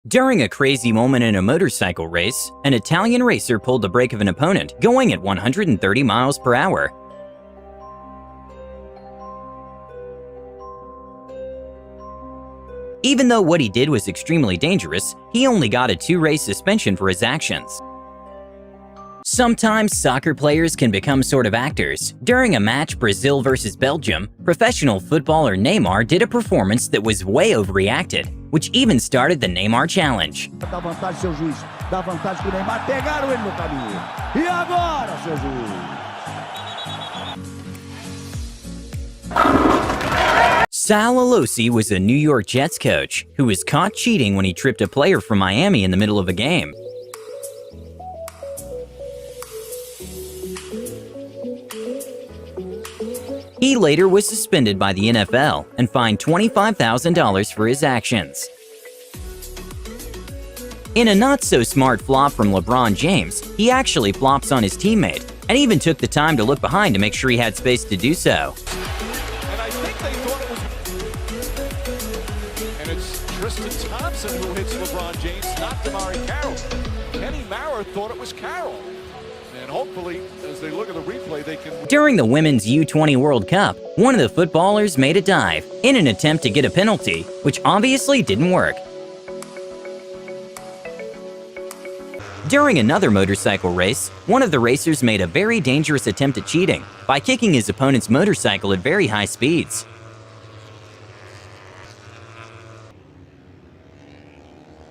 During a crazy moment in a motorcycle race, an Italian racer pulled the brake of an opponent going at 130 miles per hour. Even though what he did was extremely dangerous, he only got a 2-race suspension for his actions. Sometimes soccer players can become sort of actors. During a match Brazil versus Belgium, professional footballer Neymar did a performance that was way overreacted, which even started the Neymar Challenge. Dá vantagem seu juiz, dá vantagem pro Neymar, pegaram ele no caminho. E agora, seu juiz? Sal Alosi was a New York Jets coach who was caught cheating when he tripped a player from Miami in the middle of a game. He later was suspended by the NFL and fined $25,000 for his actions. In a not-so-smart flop from LeBron James, he actually flops on his teammate and even took the time to look behind to make sure he had space to do so. And I think they thought it was... And it's Tristan Thompson who hits LeBron James, not Damari Carroll. Kenny Maurer thought it was Carroll. And hopefully, as they look at the replay, they can... During the Women's U20 World Cup, one of the footballers made a dive in an attempt to get a penalty, which obviously didn't work. During another motorcycle race, one of the racers made a very dangerous attempt at cheating by kicking his opponent's motorcycle at very high speeds.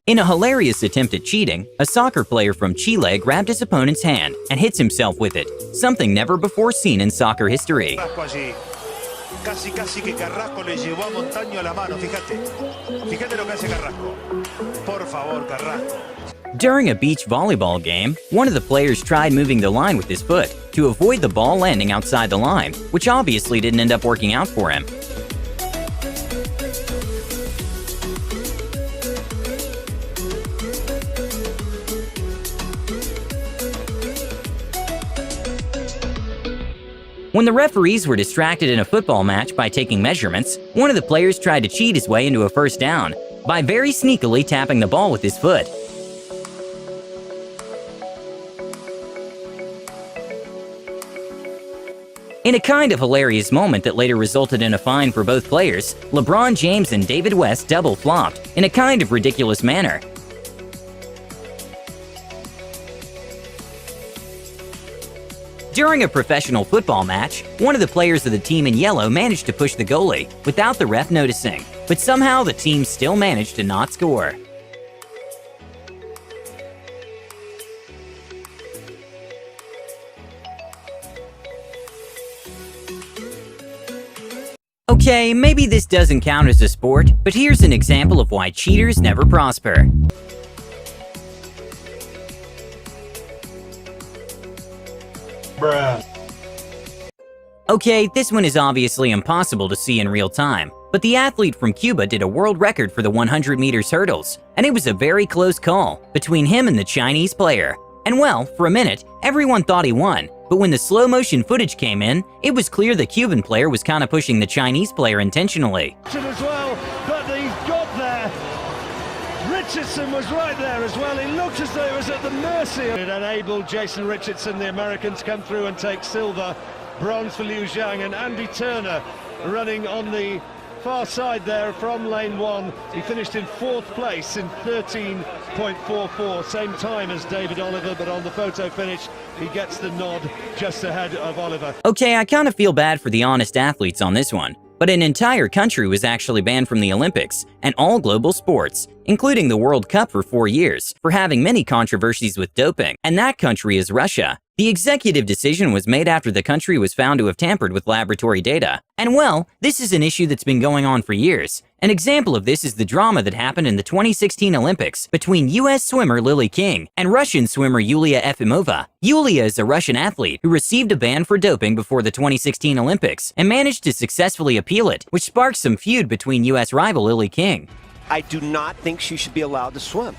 In a hilarious attempt at cheating, a soccer player from Chile grabbed his opponent's hand and hits himself with it, something never before seen in soccer history. Casi que Carrasco le llevó a Montaño a la mano, fíjate lo que hace Carrasco. Por favor, Carrasco. During a beach volleyball game, one of the players tried moving the line with his foot to avoid the ball landing outside the line, which obviously didn't end up working out for him. When the referees were distracted in a football match by taking measurements, one of the players tried to cheat his way into a first down by very sneakily tapping the ball with his foot. In a kind of hilarious moment that later resulted in a fine for both players, LeBron James and David West double flopped in a kind of ridiculous manner. During a professional football match, one of the players of the team in yellow managed to push the goalie without the ref noticing, but somehow the team still managed to not score. Okay, maybe this doesn't count as a sport, but here's an example of why cheaters never prosper. Bruh. Okay, this one is obviously impossible to see in real time, but the athlete from Cuba did a world record for the 100 meters hurdles, and it was a very close call between him and the Chinese player. And well, for a minute, everyone thought he won, but when the slow-motion footage came in, it was clear the Cuban player was kind of pushing the Chinese player intentionally. As well, but he got there. Richardson was right there as well. It looked as though it was at the mercy. It enabled Jason Richardson, the Americans, come through and take silver. Bronze for Liu Zhang, and Andy Turner running on the far side there from lane 1. He finished in 4th place in 13.44, same time as David Oliver, but on the photo finish he gets the nod just ahead of Oliver. Okay, I kind of feel bad for the honest athletes on this one, but an entire country was actually banned from the Olympics and all global sports, including the World Cup for 4 years, for having many controversies with doping, and that country is Russia. The executive decision was made after the country was found to have tampered with laboratory data. And well, this is an issue that's been going on for years. An example of this is the drama that happened in the 2016 Olympics between US swimmer Lily King and Russian swimmer Yulia Efimova. Yulia is a Russian athlete who received a ban for doping before the 2016 Olympics and managed to successfully appeal it, which sparked some feud between US rival Lily King. I do not think she should be allowed to swim.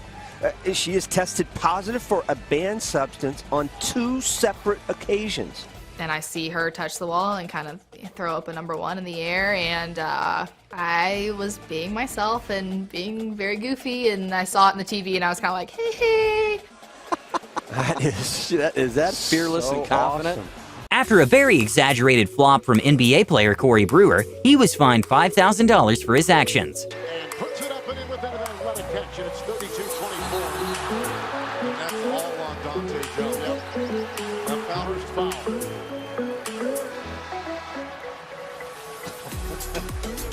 She is tested positive for a banned substance on 2 separate occasions. And I see her touch the wall and kind of throw up a #1 in the air, and I was being myself and being very goofy, and I saw it on the TV, and I was kind of like, hey. Is that fearless and confident? Awesome. After a very exaggerated flop from NBA player Corey Brewer, he was fined $5,000 for his actions. And puts it up and in with an athletic catch, and it's 32-24. And that's all on Dante Jones. Yep. The Fowler's foul.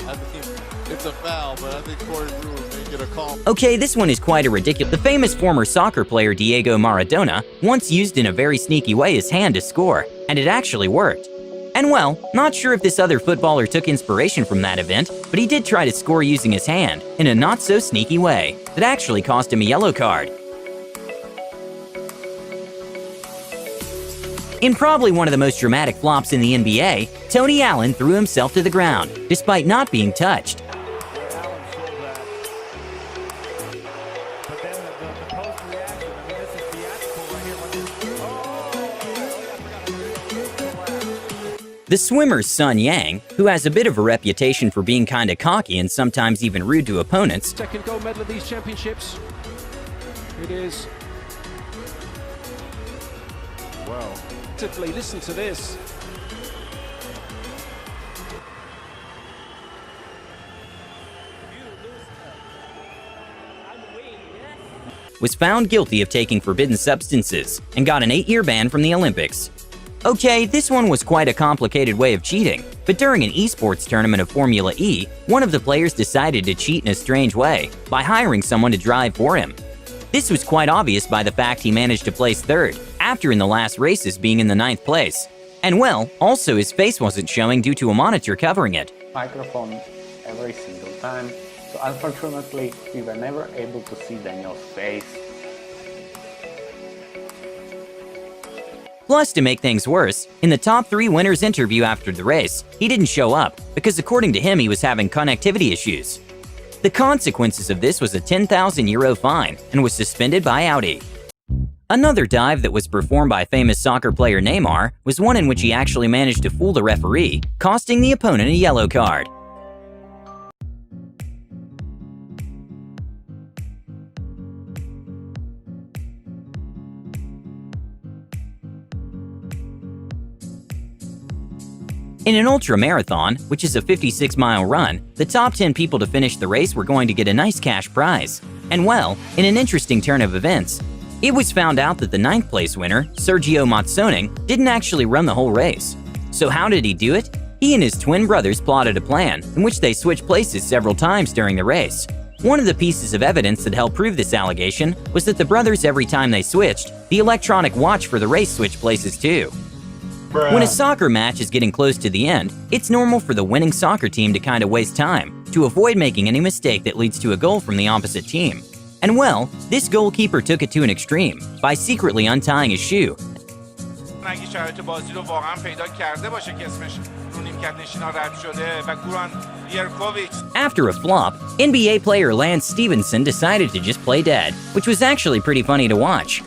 I think it's a foul, but I think Corey Brewer may get a call. Okay, this one is quite a ridiculous. The famous former soccer player Diego Maradona once used in a very sneaky way his hand to score, and it actually worked. And well, not sure if this other footballer took inspiration from that event, but he did try to score using his hand in a not-so-sneaky way that actually cost him a yellow card. In probably one of the most dramatic flops in the NBA, Tony Allen threw himself to the ground, despite not being touched. The swimmer's Sun Yang, who has a bit of a reputation for being kinda cocky and sometimes even rude to opponents, Second gold medal of these championships. It is. Wow. Listen to this. was found guilty of taking forbidden substances and got an 8-year ban from the Olympics. Okay, this one was quite a complicated way of cheating, but during an esports tournament of Formula E, one of the players decided to cheat in a strange way by hiring someone to drive for him. This was quite obvious by the fact he managed to place 3rd, after in the last races being in the 9th place. And well, also his face wasn't showing due to a monitor covering it. Microphone every single time, so unfortunately we were never able to see Daniel's face. Plus, to make things worse, in the top 3 winners interview after the race, he didn't show up because according to him he was having connectivity issues. The consequences of this was a €10,000 fine and was suspended by Audi. Another dive that was performed by famous soccer player Neymar was one in which he actually managed to fool the referee, costing the opponent a yellow card. In an ultra-marathon, which is a 56-mile run, the top 10 people to finish the race were going to get a nice cash prize. And well, in an interesting turn of events, it was found out that the 9th place winner, Sergio Matsoning, didn't actually run the whole race. So how did he do it? He and his twin brothers plotted a plan in which they switched places several times during the race. One of the pieces of evidence that helped prove this allegation was that the brothers, every time they switched, the electronic watch for the race switched places too. When a soccer match is getting close to the end, it's normal for the winning soccer team to kind of waste time to avoid making any mistake that leads to a goal from the opposite team. And well, this goalkeeper took it to an extreme by secretly untying his shoe. After a flop, NBA player Lance Stevenson decided to just play dead, which was actually pretty funny to watch.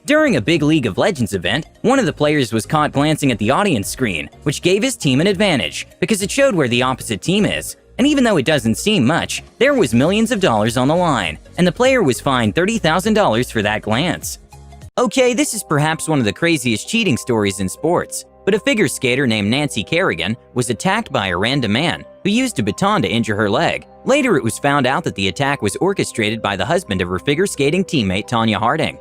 During a big League of Legends event, one of the players was caught glancing at the audience screen, which gave his team an advantage because it showed where the opposite team is. And even though it doesn't seem much, there was millions of dollars on the line, and the player was fined $30,000 for that glance. Okay, this is perhaps one of the craziest cheating stories in sports, but a figure skater named Nancy Kerrigan was attacked by a random man who used a baton to injure her leg. Later, it was found out that the attack was orchestrated by the husband of her figure skating teammate Tonya Harding.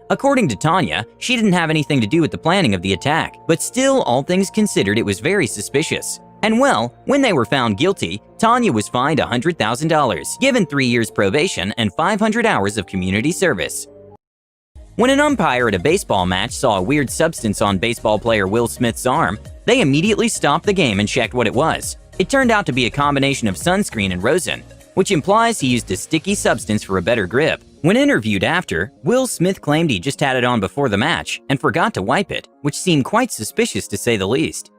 According to Tonya, she didn't have anything to do with the planning of the attack, but still, all things considered, it was very suspicious. And well, when they were found guilty, Tonya was fined $100,000, given 3 years probation and 500 hours of community service. When an umpire at a baseball match saw a weird substance on baseball player Will Smith's arm, they immediately stopped the game and checked what it was. It turned out to be a combination of sunscreen and rosin, which implies he used a sticky substance for a better grip. When interviewed after, Will Smith claimed he just had it on before the match and forgot to wipe it, which seemed quite suspicious to say the least.